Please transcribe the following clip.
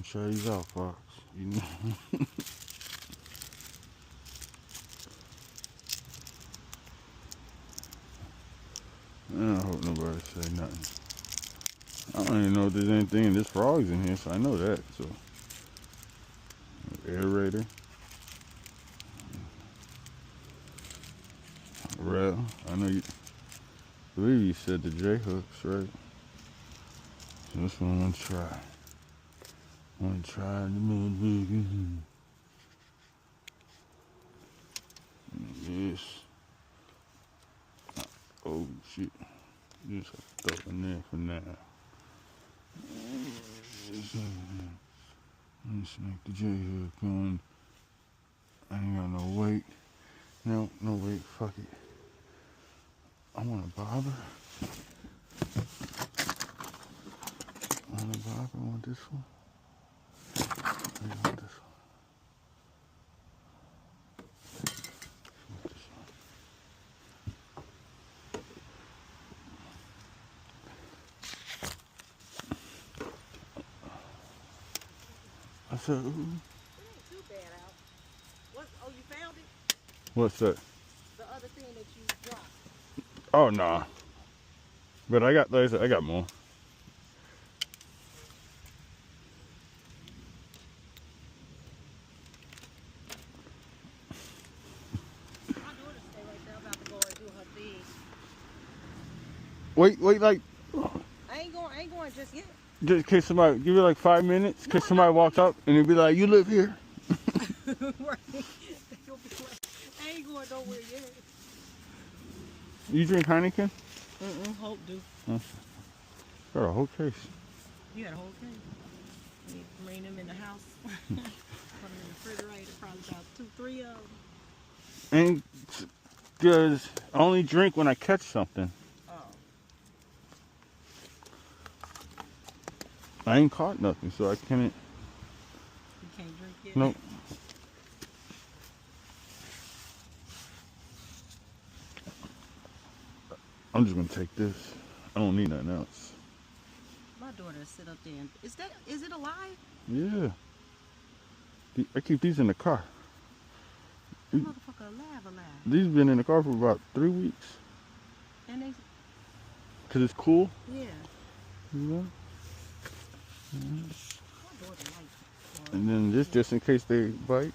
try these out, Fox. You know. I hope nobody say nothing. I don't even know if there's anything in this frogs in here, so I know that. So, aerator, rail. I know you. I believe you said the J hooks, right? So this one I want to try. I want to try the motherfucker. Yes. Oh shit. Just throw in there for now. Let's make the J hook on. I ain't got no weight. No weight. Fuck it. I want a bobber. I want a bobber. I want this one. I want this one. I said, ooh. It ain't too bad out. Oh, you found it? What's that? The other thing that you dropped. Oh, nah. But I got those. I got more. My daughter stay right there. I'm about to go and do her thing. Wait, like, I ain't going just yet. just in case somebody, give it like 5 minutes, in case somebody walks up and they'll be like, you live here? Right. They'll be like, I ain't going nowhere yet. You drink Heineken? Hope do. Got a whole case. You got a whole case. You bring them in the house. Put them in the refrigerator. Probably about 2, 3 of them. And because I only drink when I catch something. Oh. I ain't caught nothing, so I can't. You can't drink yet? Nope. I'm just gonna take this. I don't need nothing else. My daughter sit up there and is it alive? Yeah. I keep these in the car. That motherfucker alive. These been in the car for about 3 weeks. And they Cause it's cool. yeah. You know? My daughter likes it. And then this just in case they bite.